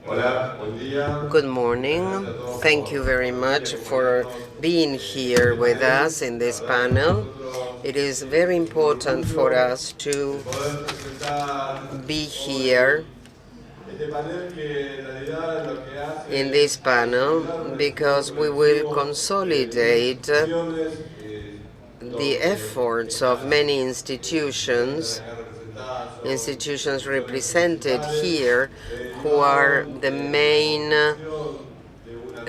Good morning. Thank you very much for being here with us in this panel. It is very important for us to be here in this panel because we will consolidate the efforts of many institutions represented here, who are the main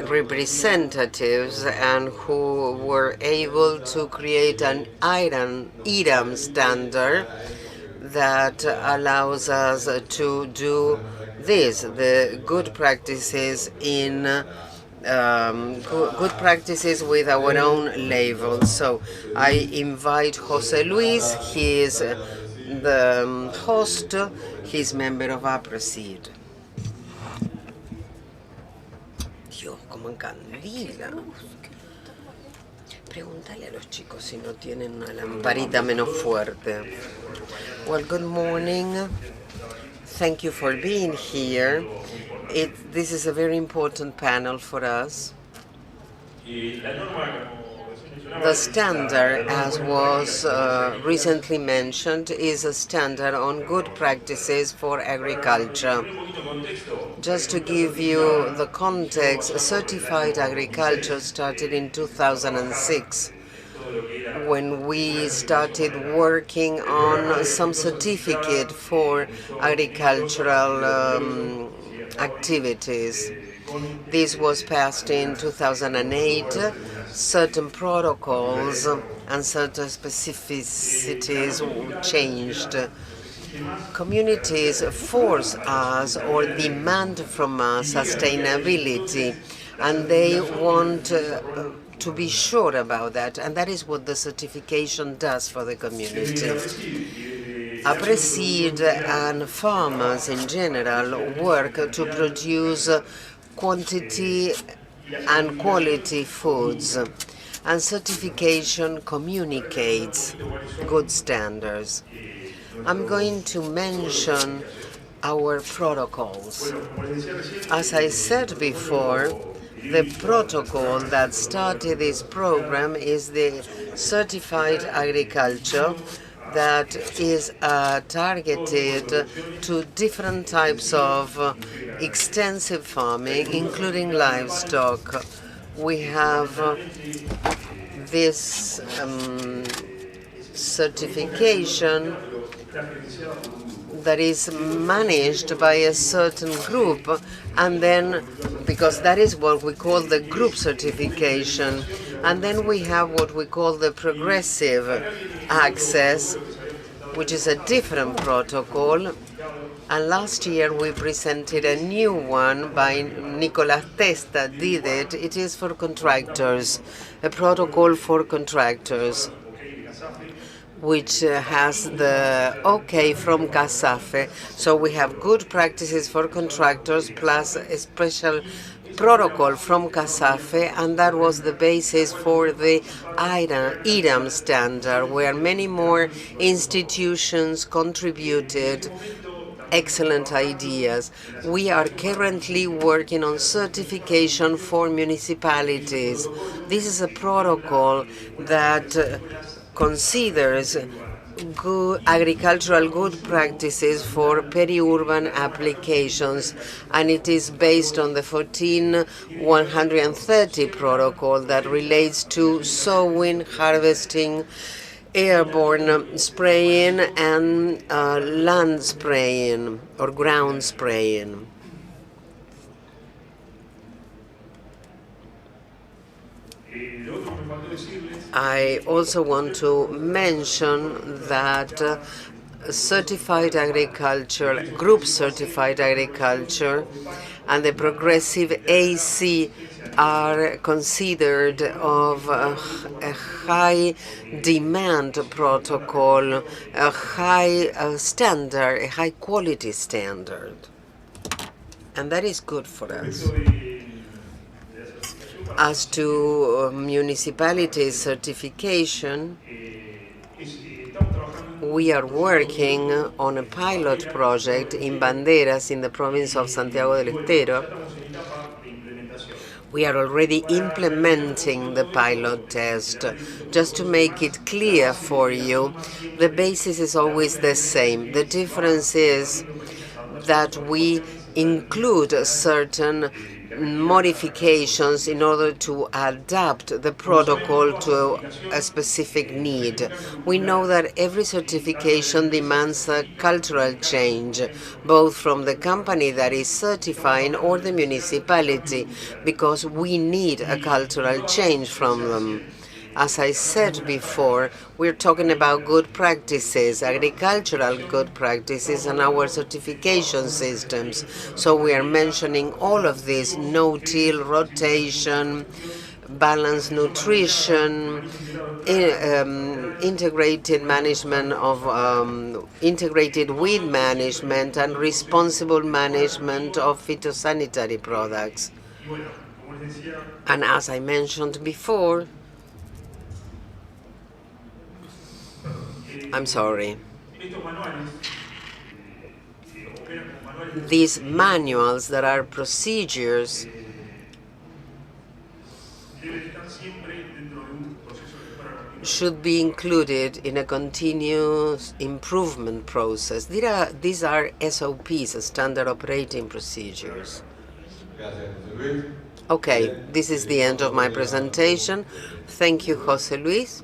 representatives and who were able to create an IRAM standard that allows us to do this, the good practices in good practices with our own label. So I invite José Luis. He is the host. He's member of Aapresid. Dios, como encandila. Pregúntale a los chicos si no tienen una lamparita menos fuerte. Well, good morning. Thank you for being here. This is a very important panel for us. The standard, as was recently mentioned, is a standard on good practices for agriculture. Just to give you the context, certified agriculture started in 2006 when we started working on some certificate for agricultural activities. This was passed in 2008. Certain protocols and certain specificities changed. Communities force us or demand from us sustainability, and they want to be sure about that, and that is what the certification does for the community. Aapresid and farmers in general work to produce quantity and quality foods, and certification communicates good standards. I'm going to mention our protocols. As I said before, the protocol that started this program is the certified agriculture that is targeted to different types of extensive farming, including livestock. We have this certification that is managed by a certain group, and then, because that is what we call the group certification, and then we have what we call the progressive access, which is a different protocol. And last year we presented a new one by Nicolas Testa did it. It is for contractors, a protocol for contractors, which has the okay from CASAFE. So we have good practices for contractors plus a special protocol from CASAFE, and that was the basis for the IRAM standard, where many more institutions contributed excellent ideas. We are currently working on certification for municipalities. This is a protocol that considers good agricultural good practices for peri-urban applications, and it is based on the 14130 protocol that relates to sowing, harvesting, airborne spraying, and land spraying or ground spraying. I also want to mention that certified agriculture, group certified agriculture, and the progressive AC are considered of a high demand protocol, a high standard, a high quality standard. And that is good for us. As to municipality certification, we are working on a pilot project in Banderas in the province of Santiago del Estero. We are already implementing the pilot test. Just to make it clear for you, the basis is always the same. The difference is that we include certain modifications in order to adapt the protocol to a specific need. We know that every certification demands a cultural change, both from the company that is certifying or the municipality, because we need a cultural change from them. As I said before, we're talking about good practices, agricultural good practices, and our certification systems. So we are mentioning all of this: no-till, rotation, balanced nutrition, integrated management of integrated weed management, and responsible management of phytosanitary products. And as I mentioned before, I'm sorry. These manuals that are procedures should be included in a continuous improvement process. These are SOPs, standard operating procedures. Okay, this is the end of my presentation. Thank you, José Luis.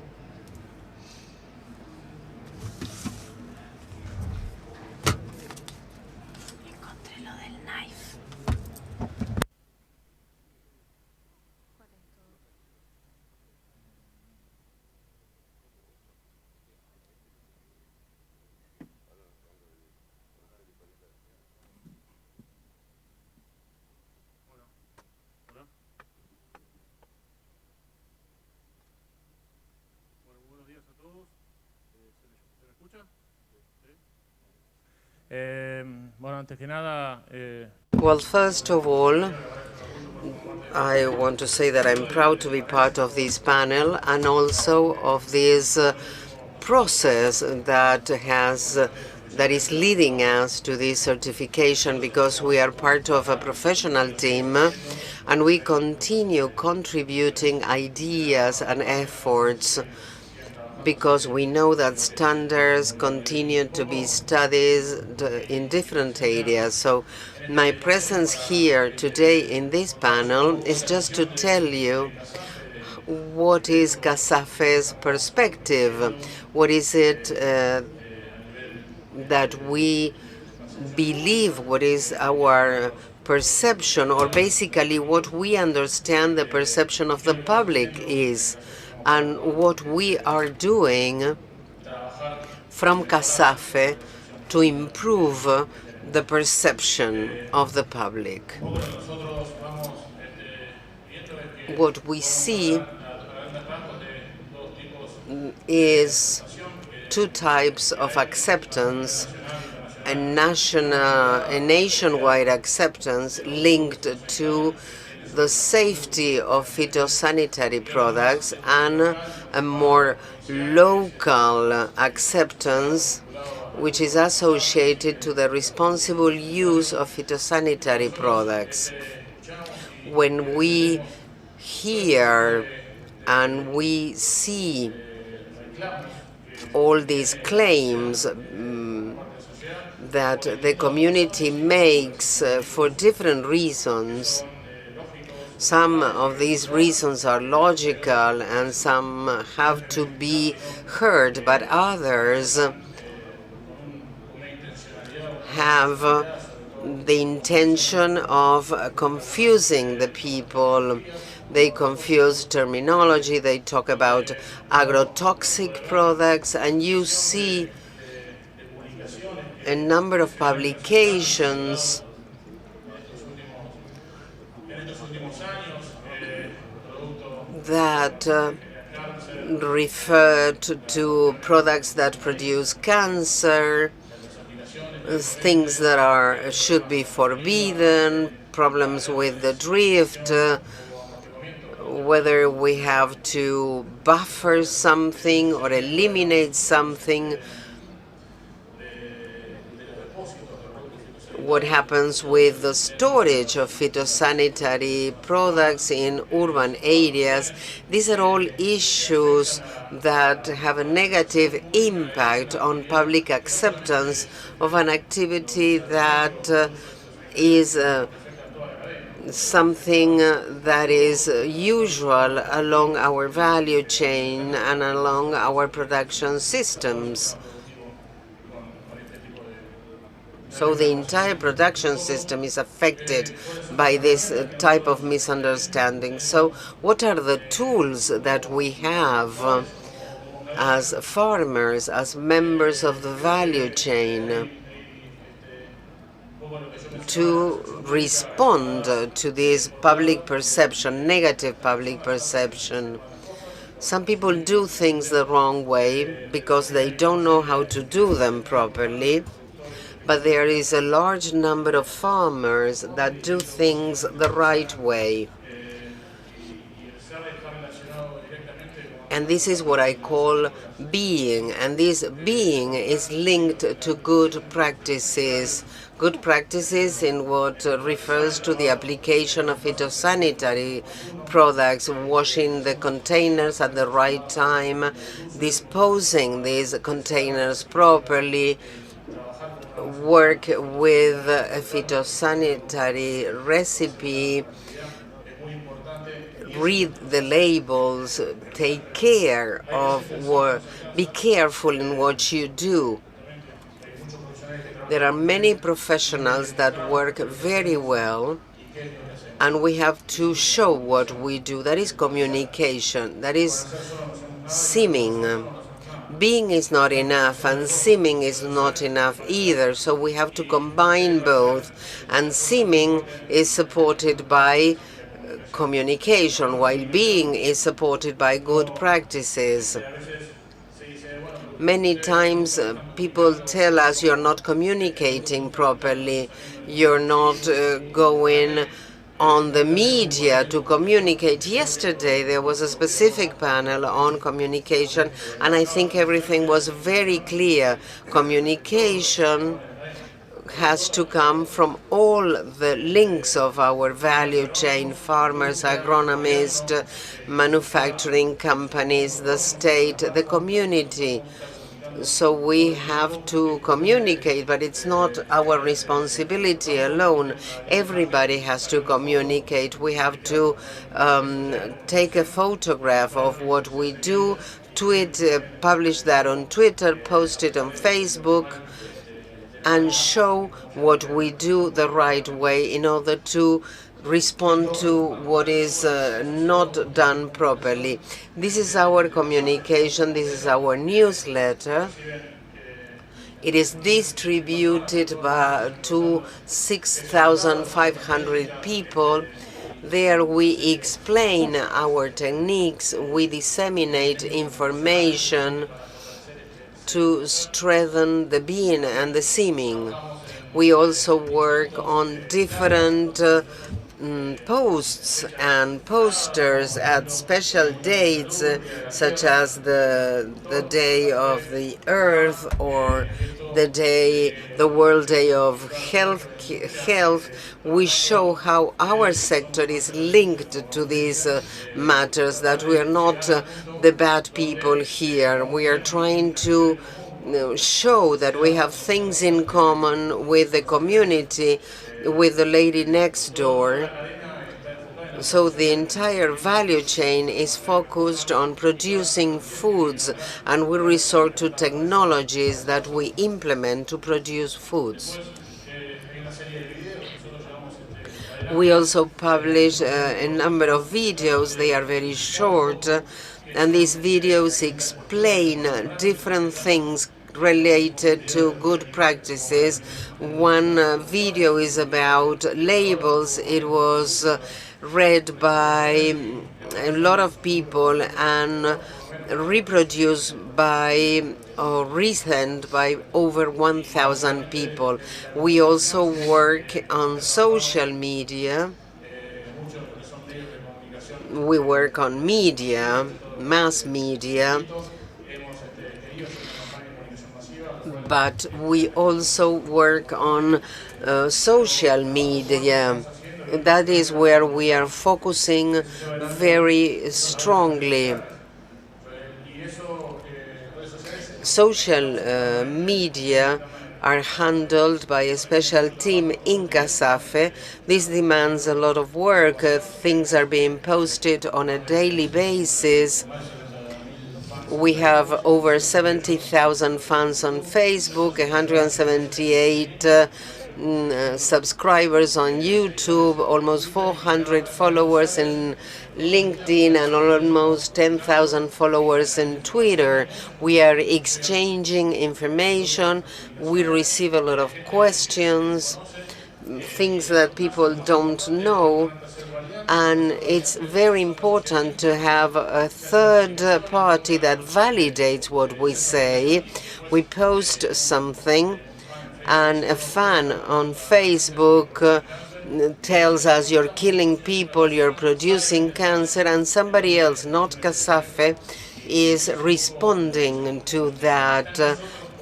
Well, first of all, I want to say that I'm proud to be part of this panel and also of this process that is leading us to this certification, because we are part of a professional team and we continue contributing ideas and efforts, because we know that standards continue to be studied in different areas. So my presence here today in this panel is just to tell you what is CASAFE's perspective, what is it that we believe, what is our perception, or basically what we understand the perception of the public is, and what we are doing from CASAFE to improve the perception of the public. What we see is two types of acceptance: a nationwide acceptance linked to the safety of phytosanitary products, and a more local acceptance which is associated to the responsible use of phytosanitary products. When we hear and we see all these claims that the community makes for different reasons, some of these reasons are logical and some have to be heard, but others have the intention of confusing the people. They confuse terminology, they talk about agrotoxic products, and you see a number of publications that refer to products that produce cancer, things that should be forbidden, problems with the drift, whether we have to buffer something or eliminate something. what happens with the storage of phytosanitary products in urban areas. These are all issues that have a negative impact on public acceptance of an activity that is something that is usual along our value chain and along our production systems. So the entire production system is affected by this type of misunderstanding. So what are the tools that we have as farmers, as members of the value chain, to respond to this public perception, negative public perception? Some people do things the wrong way because they don't know how to do them properly. But there is a large number of farmers that do things the right way. And this is what I call being. And this being is linked to good practices. Good practices in what refers to the application of phytosanitary products, washing the containers at the right time, disposing these containers properly, work with a phytosanitary recipe, read the labels, take care of what, be careful in what you do. There are many professionals that work very well, and we have to show what we do. That is communication, that is seeming. Being is not enough, and seeming is not enough either, so we have to combine both. And seeming is supported by communication, while being is supported by good practices. Many times people tell us you're not communicating properly, you're not going on the media to communicate. Yesterday there was a specific panel on communication, and I think everything was very clear. Communication has to come from all the links of our value chain: farmers, agronomists, manufacturing companies, the state, the community. So we have to communicate, but it's not our responsibility alone. Everybody has to communicate. We have to take a photograph of what we do, publish that on Twitter, post it on Facebook, and show what we do the right way in order to respond to what is not done properly. This is our communication, this is our newsletter. It is distributed to 6,500 people. There we explain our techniques, we disseminate information to strengthen the being and the seeming. We also work on different posts and posters at special dates, such as the Day of the Earth or the World Day of Health. We show how our sector is linked to these matters, that we are not the bad people here. We are trying to show that we have things in common with the community, with the lady next door. So the entire value chain is focused on producing foods, and we resort to technologies that we implement to produce foods. We also publish a number of videos. They are very short, and these videos explain different things related to good practices. One video is about labels. It was read by a lot of people and reproduced by or resent by over 1,000 people. We also work on social media. We work on media, mass media, but we also work on social media. That is where we are focusing very strongly. Social media are handled by a special team in CASAFE. This demands a lot of work. Things are being posted on a daily basis. We have over 70,000 fans on Facebook, 178 subscribers on YouTube, almost 400 followers in LinkedIn, and almost 10,000 followers in Twitter. We are exchanging information. We receive a lot of questions, things that people don't know. And it's very important to have a third party that validates what we say. We post something, and a fan on Facebook tells us you're killing people, you're producing cancer, and somebody else, not CASAFE, is responding to that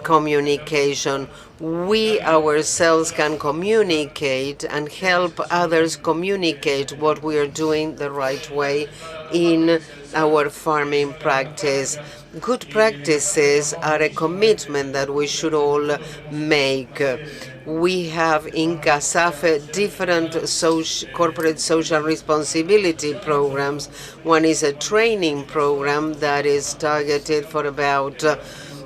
communication. We ourselves can communicate and help others communicate what we are doing the right way in our farming practice. Good practices are a commitment that we should all make. We have in CASAFE different corporate social responsibility programs. One is a training program that is targeted for about,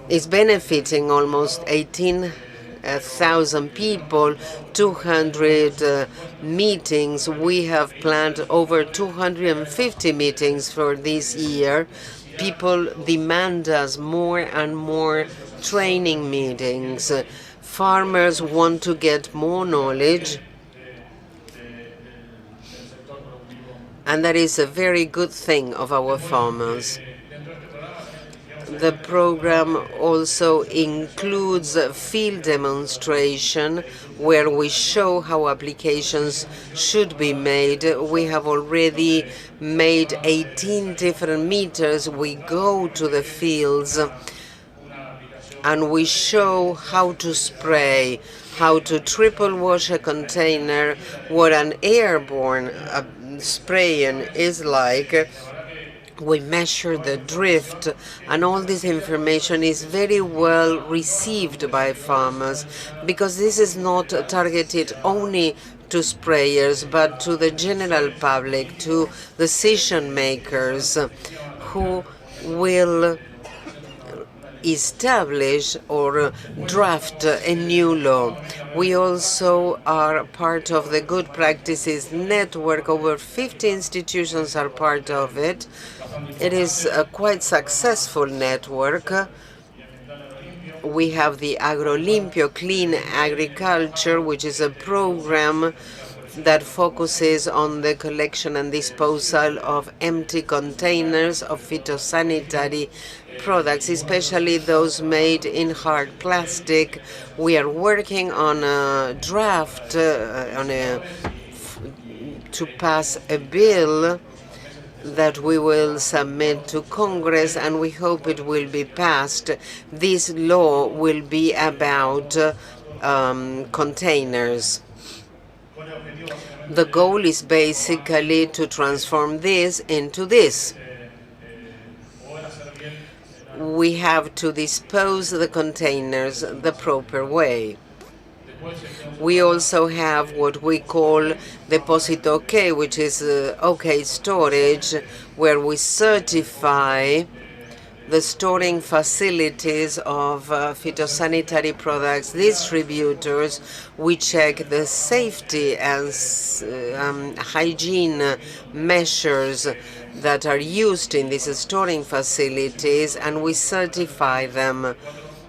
is benefiting almost 18,000 people, 200 meetings. We have planned over 250 meetings for this year. People demand us more and more training meetings. Farmers want to get more knowledge, and that is a very good thing of our farmers. The program also includes a field demonstration where we show how applications should be made. We have already made 18 different meters. We go to the fields and we show how to spray, how to triple wash a container, what an airborne spraying is like. We measure the drift, and all this information is very well received by farmers, because this is not targeted only to sprayers, but to the general public, to decision makers who will establish or draft a new law. We also are part of the Good Practices Network. Over 50 institutions are part of it. It is a quite successful network. We have the AgroLimpio Clean Agriculture, which is a program that focuses on the collection and disposal of empty containers of phytosanitary products, especially those made in hard plastic. We are working on a draft to pass a bill that we will submit to Congress, and we hope it will be passed. This law will be about containers. The goal is basically to transform this into this. We have to dispose the containers the proper way. We also have what we call Deposit OK, which is OK storage, where we certify the storing facilities of phytosanitary products distributors. We check the safety and hygiene measures that are used in these storing facilities, and we certify them.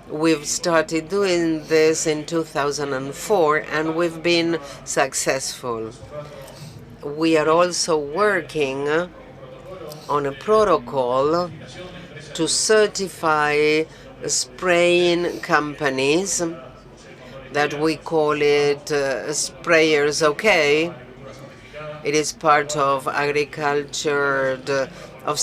We've started doing this in 2004, and we've been successful. We are also working on a protocol to certify spraying companies, that we call it Sprayers OK. It is part of agriculture, of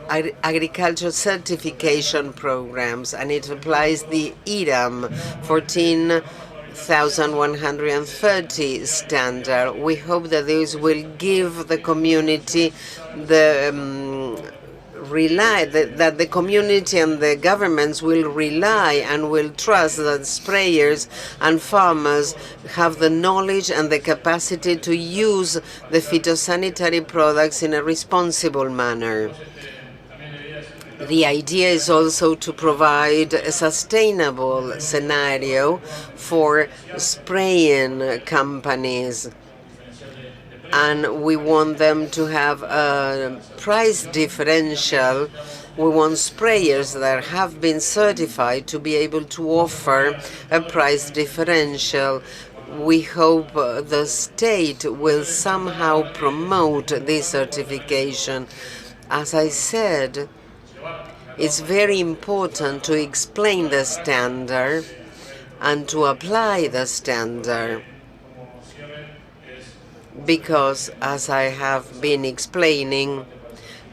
agriculture certification programs, and it applies the IRAM 14,130 standard. We hope that this will give the community the that the community and the governments will rely and will trust that sprayers and farmers have the knowledge and the capacity to use the phytosanitary products in a responsible manner. The idea is also to provide a sustainable scenario for spraying companies, and we want them to have a price differential. We want sprayers that have been certified to be able to offer a price differential. We hope the state will somehow promote this certification. As I said, it's very important to explain the standard and to apply the standard, because, as I have been explaining,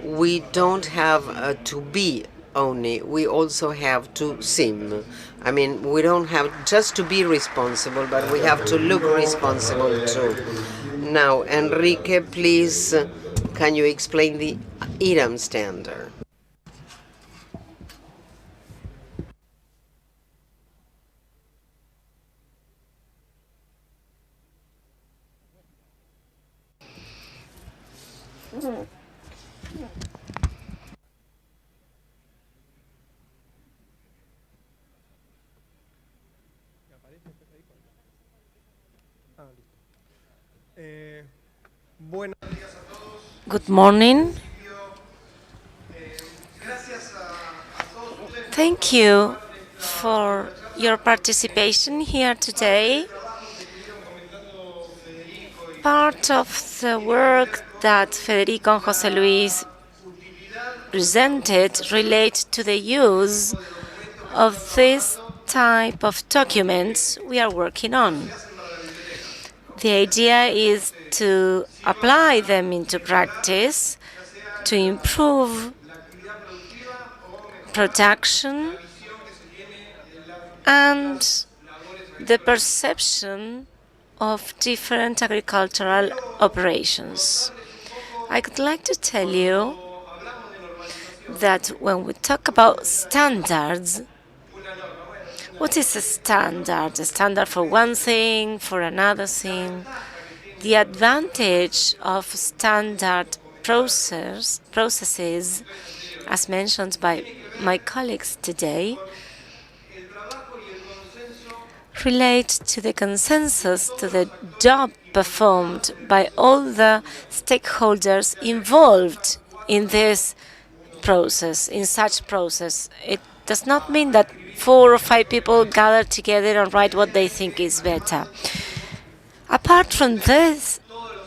we don't have to be only, we also have to seem. I mean, we don't have just to be responsible, but we have to look responsible too. Now, Enrique, please, can you explain the IRAM standard? Good morning. Thank you for your participation here today. Part of the work that Federico and José Luis presented relates to the use of this type of documents we are working on. The idea is to apply them into practice to improve production and the perception of different agricultural operations. I would like to tell you that when we talk about standards, what is a standard? A standard for one thing, for another thing. The advantage of standard processes, as mentioned by my colleagues today, relate to the consensus, to the job performed by all the stakeholders involved in this process, in such process. It does not mean that 4 or 5 people gather together and write what they think is better. Apart from this,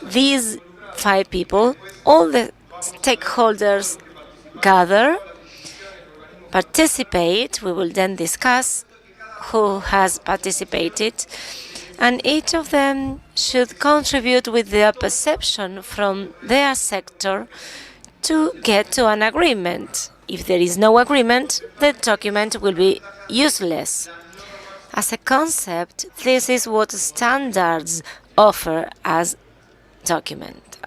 these 5 people, all the stakeholders gather, participate. We will then discuss who has participated, and each of them should contribute with their perception from their sector to get to an agreement. If there is no agreement, the document will be useless. As a concept, this is what standards offer as a document.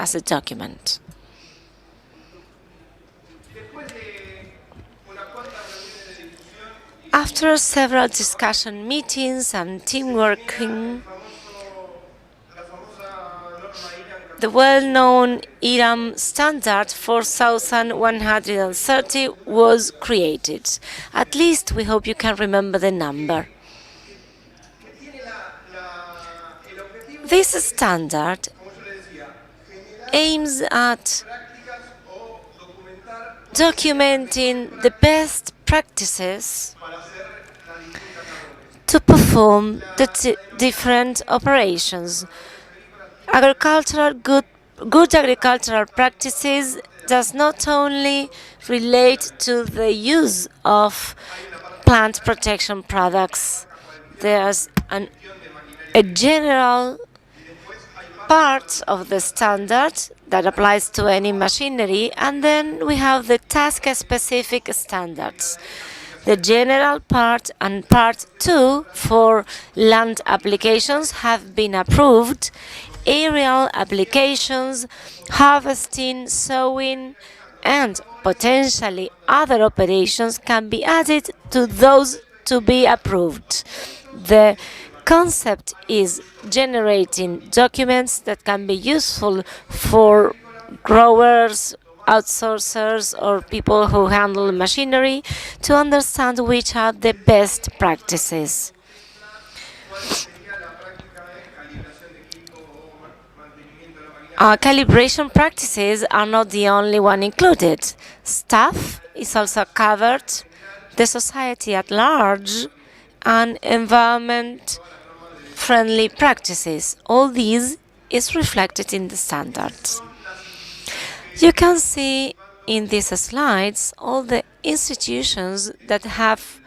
After several discussion meetings and team working, the well-known IRAM standard 4130 was created. At least we hope you can remember the number. This standard aims at documenting the best practices to perform the different operations. Good agricultural practices does not only relate to the use of plant protection products. There's a general part of the standard that applies to any machinery, and then we have the task-specific standards. The general part and part 2 for land applications have been approved. Aerial applications, harvesting, sowing, and potentially other operations can be added to those to be approved. The concept is generating documents that can be useful for growers, outsourcers, or people who handle machinery to understand which are the best practices. Calibration practices are not the only one included. Staff is also covered, the society at large, and environment-friendly practices. All these is reflected in the standards. You can see in these slides all the institutions that have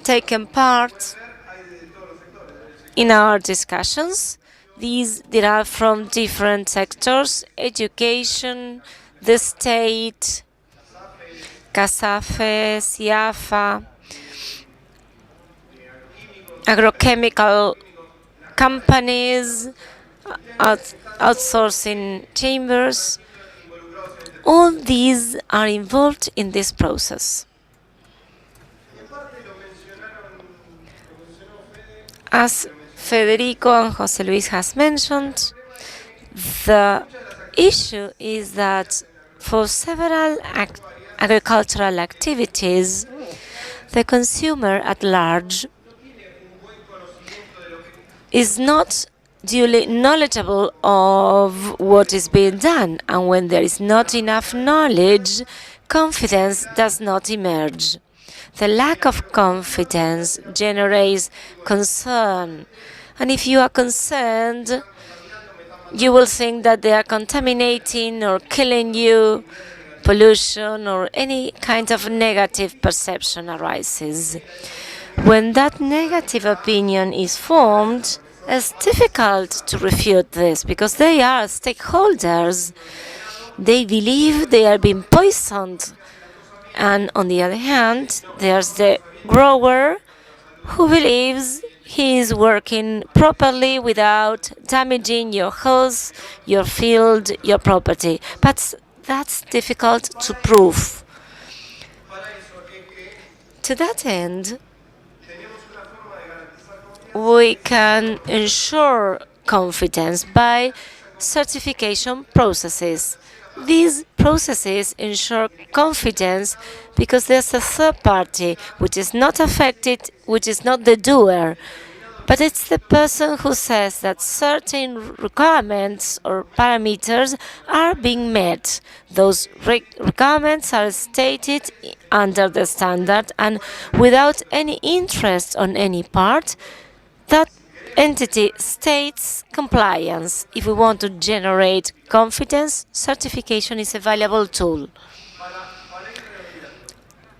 taken part in our discussions. These derive from different sectors: education, the state, CASAFE, CIAFA, agrochemical companies, outsourcing chambers. All these are involved in this process. As Federico and José Luis has mentioned, the issue is that for several agricultural activities, the consumer at large is not duly knowledgeable of what is being done, and when there is not enough knowledge, confidence does not emerge. The lack of confidence generates concern, and if you are concerned, you will think that they are contaminating or killing you, pollution or any kind of negative perception arises. When that negative opinion is formed, it's difficult to refute this because they are stakeholders. They believe they are being poisoned. And on the other hand, there's the grower who believes he is working properly without damaging your house, your field, your property. But that's difficult to prove. To that end, we can ensure confidence by certification processes. These processes ensure confidence because there's a third party which is not affected, which is not the doer, but it's the person who says that certain requirements or parameters are being met. Those requirements are stated under the standard, and without any interest on any part, that entity states compliance. If we want to generate confidence, certification is a valuable tool.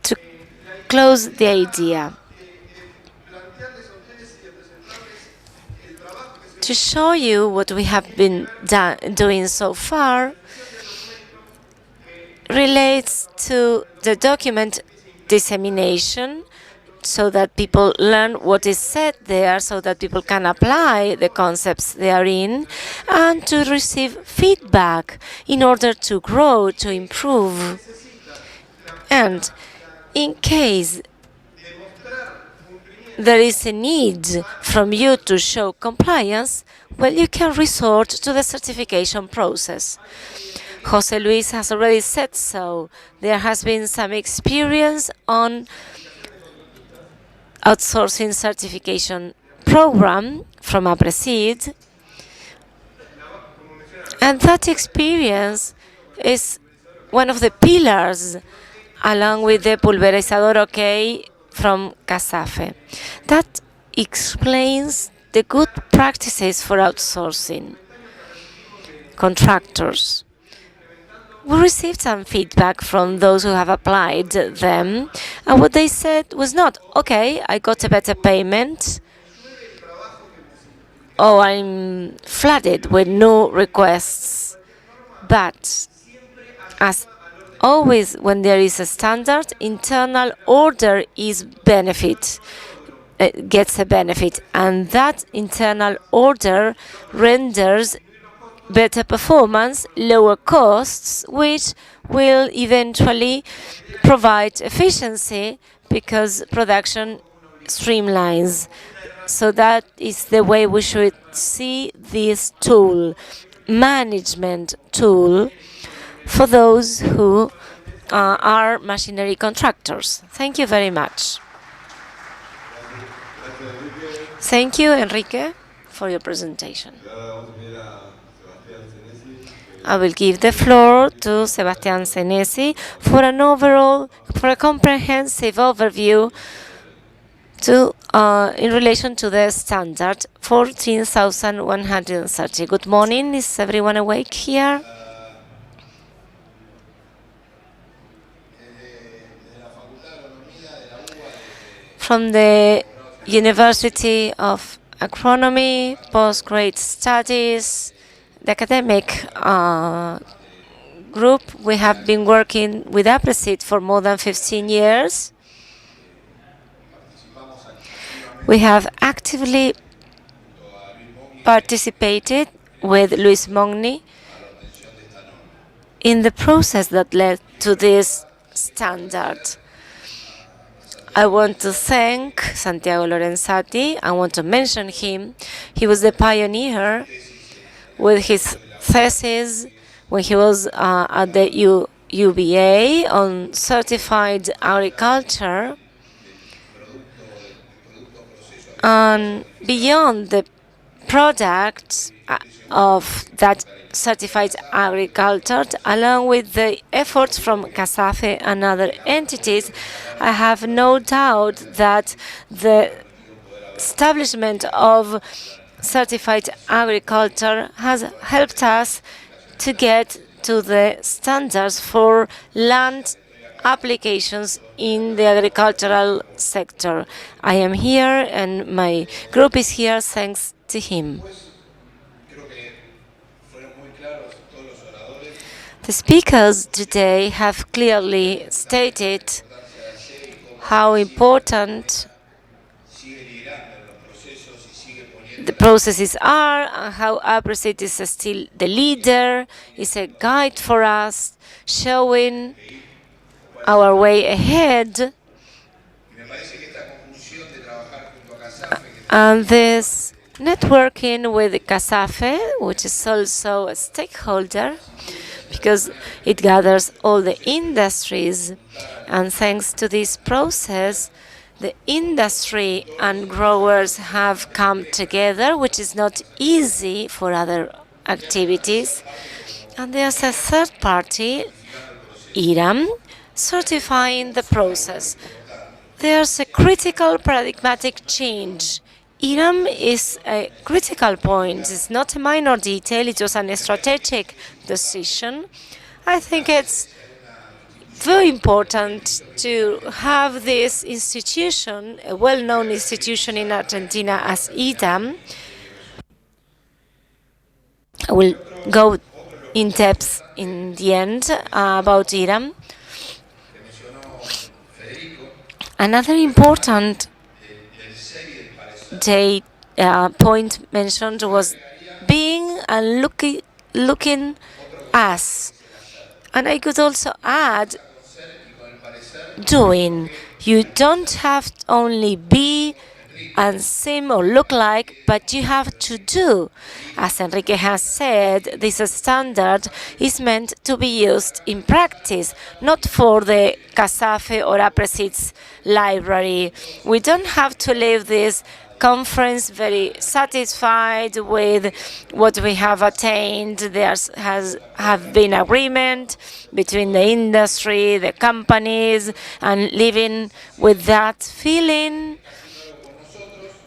To close the idea, to show you what we have been doing so far relates to the document dissemination, so that people learn what is said there, so that people can apply the concepts they are in, and to receive feedback in order to grow, to improve. And in case there is a need from you to show compliance, well, you can resort to the certification process. José Luis has already said so. There has been some experience on outsourcing certification program from Aapresid, and that experience is one of the pillars, along with the pulverizador OK from CASAFE. That explains the good practices for outsourcing contractors. We received some feedback from those who have applied them, and what they said was not, okay, I got a better payment, oh, I'm flooded with new requests. But as always, when there is a standard, internal order is gets a benefit, and that internal order renders better performance, lower costs, which will eventually provide efficiency because production streamlines. So that is the way we should see this tool, management tool, for those who are machinery contractors. Thank you very much. Thank you, Enrique, for your presentation. I will give the floor to Sebastián Senesi for a comprehensive overview in relation to the standard 14,130. Good morning. Is everyone awake here? From the University of Agronomy, Postgrad Studies, the academic group, we have been working with Aapresid for more than 15 years. We have actively participated with Luis Mogni in the process that led to this standard. I want to thank Santiago Lorenzati. I want to mention him. He was the pioneer with his thesis when he was at the UBA on certified agriculture. And beyond the products of that certified agriculture, along with the efforts from CASAFE and other entities, I have no doubt that the establishment of certified agriculture has helped us to get to the standards for land applications in the agricultural sector. I am here and my group is here thanks to him. The speakers today have clearly stated how important the processes are and how Aapresid is still the leader, is a guide for us, showing our way ahead. And this networking with CASAFE, which is also a stakeholder, because it gathers all the industries, and thanks to this process, the industry and growers have come together, which is not easy for other activities. And there's a third party, IRAM, certifying the process. There's a critical paradigmatic change. IRAM is a critical point. It's not a minor detail. It was a strategic decision. I think it's very important to have this institution, a well-known institution in Argentina as IRAM. I will go in depth in the end about IRAM. Another important point mentioned was being and looking as. And I could also add doing. You don't have to only be and seem or look like, but you have to do. As Enrique has said, this standard is meant to be used in practice, not for the CASAFE or Aapresid's library. We don't have to leave this conference very satisfied with what we have attained. There have been agreement between the industry, the companies, and living with that feeling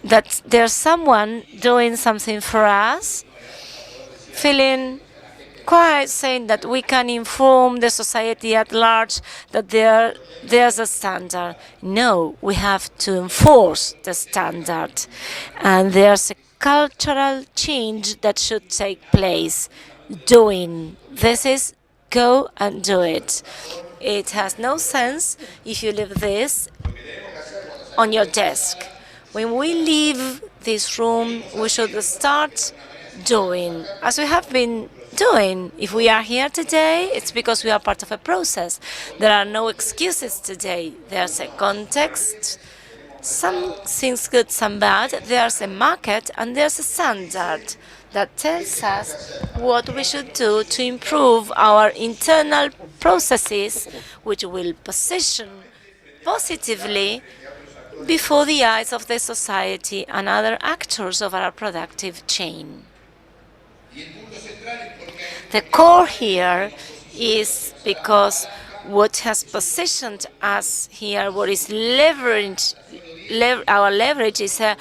that there's someone doing something for us, feeling quite saying that we can inform the society at large that there's a standard. No, we have to enforce the standard. And there's a cultural change that should take place. Doing. This is go and do it. It has no sense if you leave this on your desk. When we leave this room, we should start doing, as we have been doing. If we are here today, it's because we are part of a process. There are no excuses today. There's a context, some things good, some bad. There's a market and there's a standard that tells us what we should do to improve our internal processes, which will position positively before the eyes of the society and other actors of our productive chain. The core here is because what has positioned us here, what is our leverage is a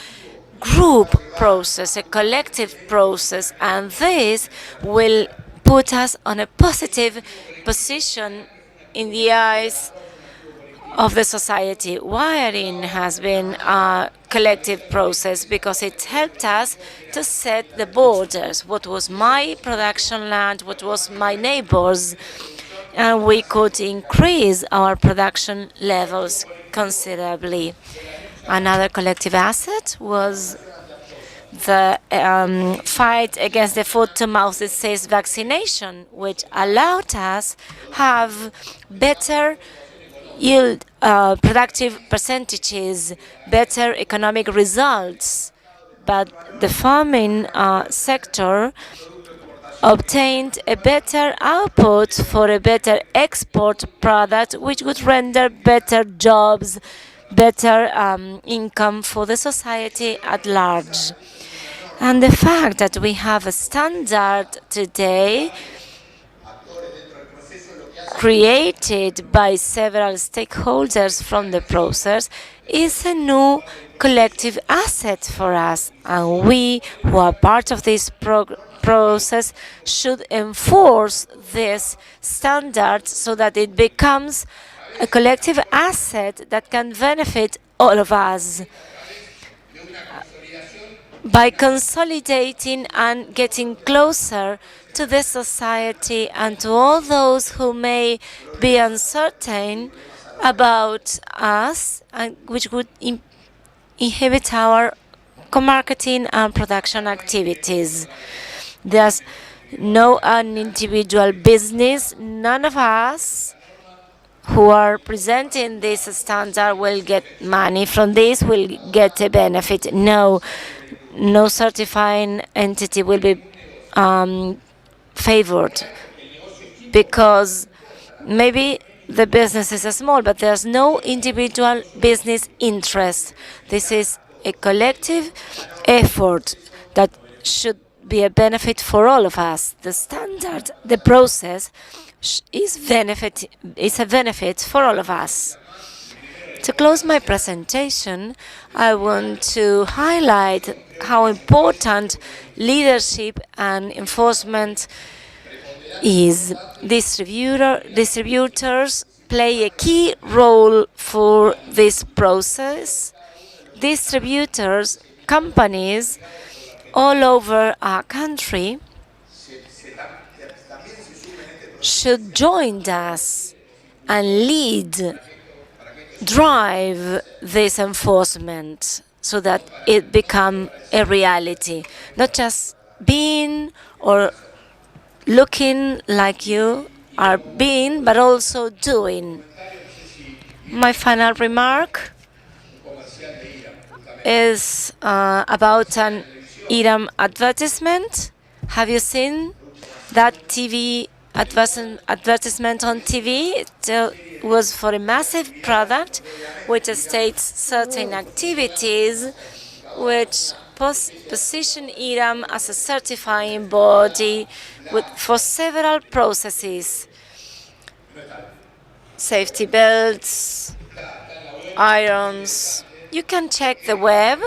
group process, a collective process, and this will put us on a positive position in the eyes of the society. Wiring has been a collective process because it helped us to set the borders. What was my production land, what was my neighbor's, and we could increase our production levels considerably. Another collective asset was the fight against the foot-to-mouth disease vaccination, which allowed us have better yield, productive percentages, better economic results. But the farming sector obtained a better output for a better export product, which would render better jobs, better income for the society at large. And the fact that we have a standard today created by several stakeholders from the process is a new collective asset for us, and we who are part of this process should enforce this standard so that it becomes a collective asset that can benefit all of us by consolidating and getting closer to the society and to all those who may be uncertain about us, and which would inhibit our marketing and production activities. There's no individual business. None of us who are presenting this standard will get money from this, will get a benefit. No certifying entity will be favored, because maybe the business is small, but there's no individual business interest. This is a collective effort that should be a benefit for all of us. The standard, the process is a benefit for all of us. To close my presentation, I want to highlight how important leadership and enforcement is. Distributors play a key role for this process. Distributors, companies all over our country should join us and drive this enforcement so that it become a reality. Not just being or looking like you are being, but also doing. My final remark is about an IRAM advertisement. Have you seen that TV advertisement on TV? It was for a massive product which states certain activities which position IRAM as a certifying body for several processes. Safety belts, irons. You can check the web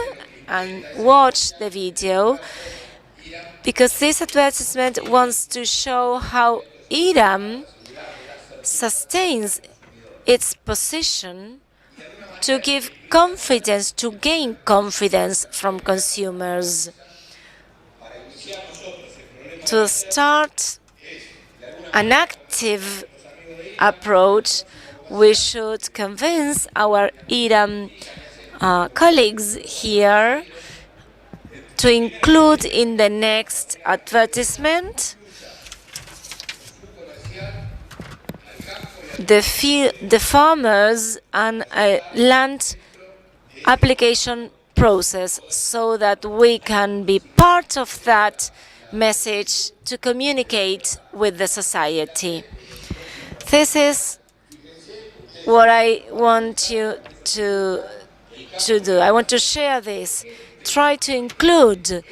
and watch the video, because this advertisement wants to show how IRAM sustains its position to give confidence, to gain confidence from consumers. to start an active approach, we should convince our IRAM colleagues here to include in the next advertisement the farmers and land application process, so that we can be part of that message to communicate with the society. This is what I want you to do. I want to share this. Try to include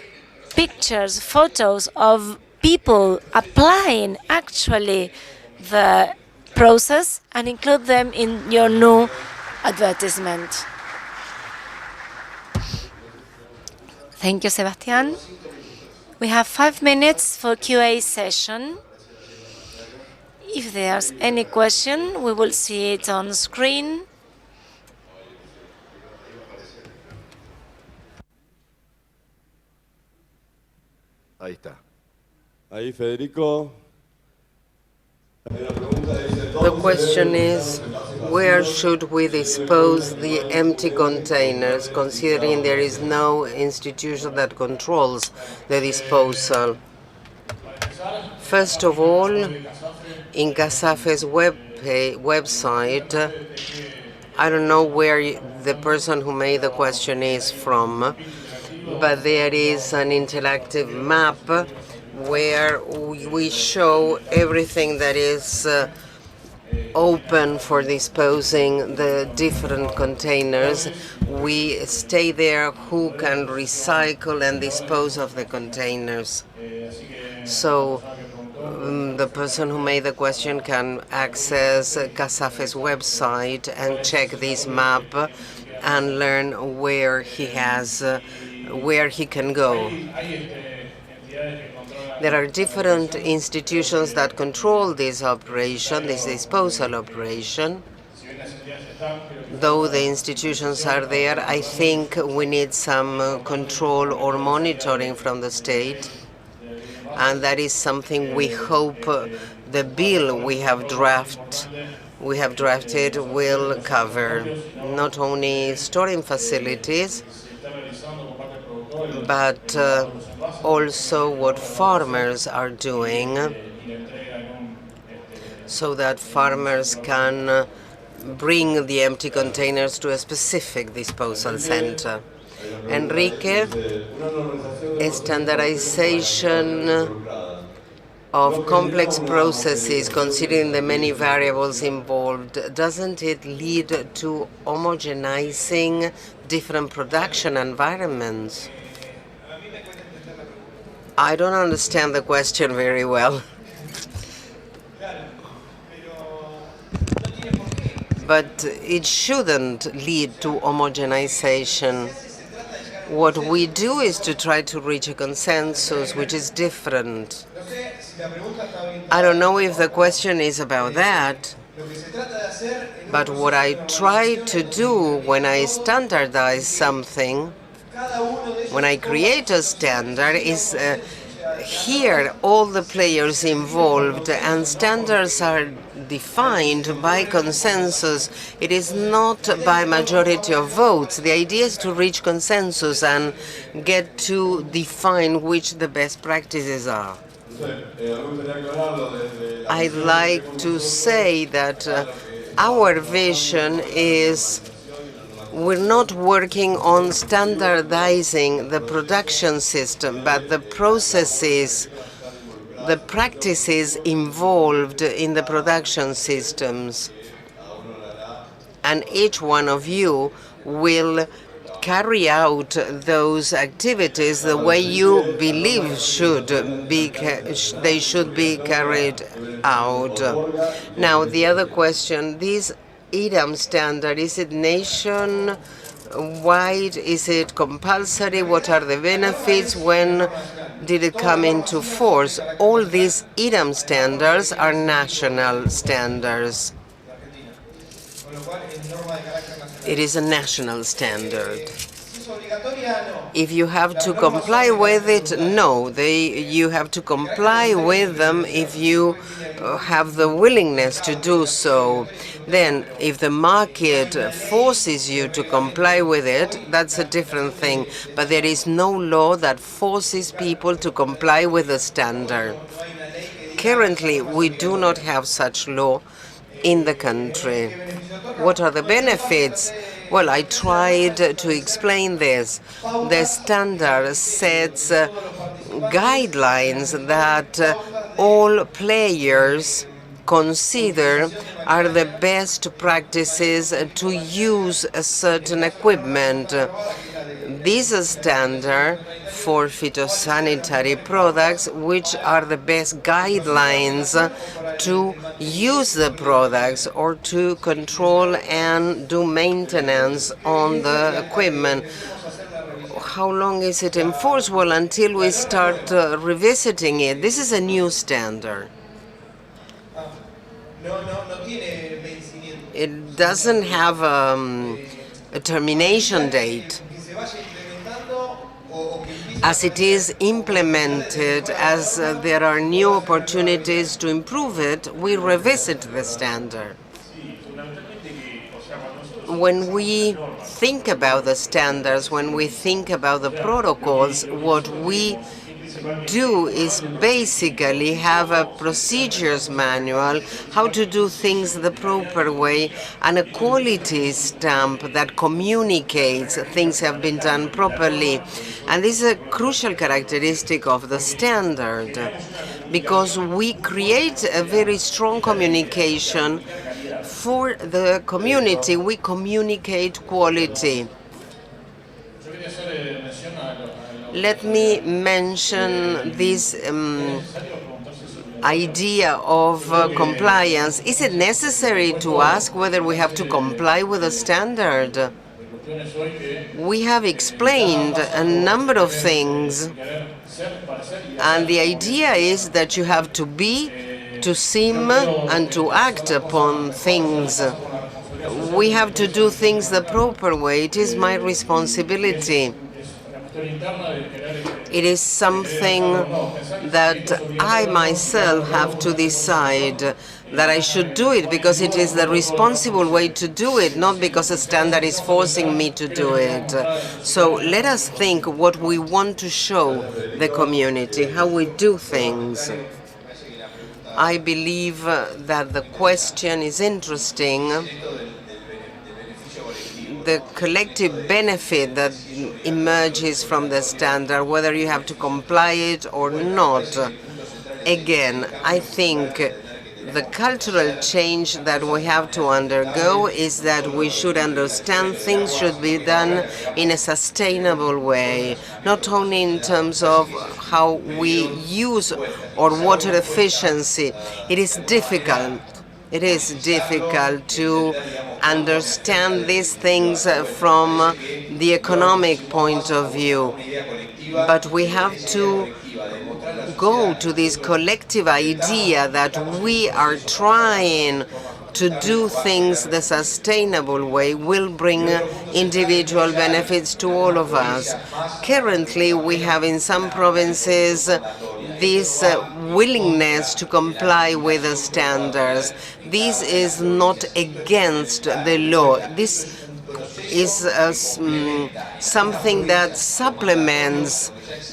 pictures, photos of people applying actually the process and include them in your new advertisement. Thank you, Sebastián. We have 5 minutes for QA session. If there's any question, we will see it on screen. Ahí está. Ahí, Federico. The question is, where should we dispose the empty containers, considering there is no institution that controls the disposal? First of all, in CASAFE's website, I don't know where the person who made the question is from, but there is an interactive map where we show everything that is open for disposing the different containers. We stay there who can recycle and dispose of the containers. So the person who made the question can access CASAFE's website and check this map and learn where he can go. There are different institutions that control this operation, this disposal operation. Though the institutions are there, I think we need some control or monitoring from the state. And that is something we hope the bill we have drafted will cover. Not only storing facilities, but also what farmers are doing, so that farmers can bring the empty containers to a specific disposal center. Enrique, standardization of complex processes, considering the many variables involved, doesn't it lead to homogenizing different production environments? I don't understand the question very well. But it shouldn't lead to homogenization. What we do is to try to reach a consensus which is different. I don't know if the question is about that, but what I try to do when I standardize something, when I create a standard, is hear all the players involved, and standards are defined by consensus. It is not by majority of votes. The idea is to reach consensus and get to define which the best practices are. I'd like to say that our vision is we're not working on standardizing the production system, but the processes, the practices involved in the production systems. And each one of you will carry out those activities the way you believe they should be carried out. Now, the other question, this IRAM standard, is it nationwide? Is it compulsory? What are the benefits? When did it come into force? All these IRAM standards are national standards. It is a national standard. If you have to comply with it, no. You have to comply with them if you have the willingness to do so. Then, if the market forces you to comply with it, that's a different thing. But there is no law that forces people to comply with the standard. Currently, we do not have such law in the country. What are the benefits? Well, I tried to explain this. The standard sets guidelines that all players consider are the best practices to use a certain equipment. This is standard for phytosanitary products, which are the best guidelines to use the products or to control and do maintenance on the equipment. How long is it in force? Well, until we start revisiting it. This is a new standard. It doesn't have a termination date. As it is implemented, as there are new opportunities to improve it, we revisit the standard. When we think about the standards, when we think about the protocols, what we do is basically have a procedures manual, how to do things the proper way, and a quality stamp that communicates things have been done properly. And this is a crucial characteristic of the standard, because we create a very strong communication for the community. We communicate quality. Let me mention this idea of compliance. Is it necessary to ask whether we have to comply with a standard? We have explained a number of things, and the idea is that you have to be, to seem, and to act upon things. We have to do things the proper way. It is my responsibility. It is something that I myself have to decide that I should do it because it is the responsible way to do it, not because a standard is forcing me to do it. So let us think what we want to show the community, how we do things. I believe that the question is interesting. The collective benefit that emerges from the standard, whether you have to comply it or not. Again, I think the cultural change that we have to undergo is that we should understand things should be done in a sustainable way, not only in terms of how we use or water efficiency. It is difficult. It is difficult to understand these things from the economic point of view. But we have to go to this collective idea that we are trying to do things the sustainable way will bring individual benefits to all of us. Currently, we have in some provinces this willingness to comply with the standards. This is not against the law. This is something that supplements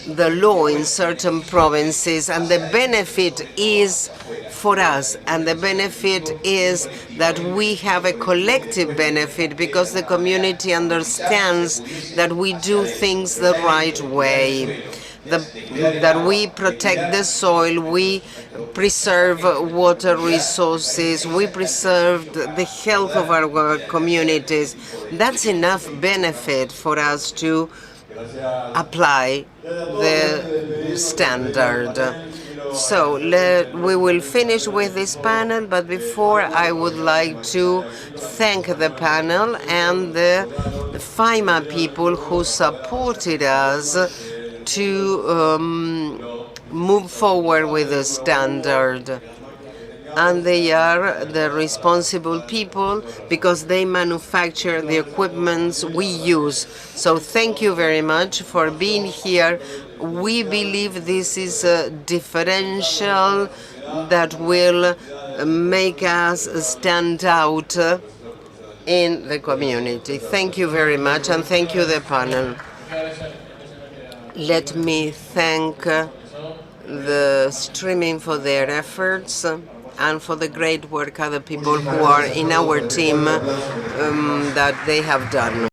the law in certain provinces, and the benefit is for us, and the benefit is that we have a collective benefit because the community understands that we do things the right way, that we protect the soil, we preserve water resources, we preserve the health of our communities. That's enough benefit for us to apply the standard. So we will finish with this panel, but before I would like to thank the panel and the FIMA people who supported us to move forward with the standard. and they are the responsible people because they manufacture the equipments we use. So thank you very much for being here. We believe this is a differential that will make us stand out in the community. Thank you very much, and thank you, the panel. Let me thank the streaming for their efforts and for the great work other people who are in our team that they have done.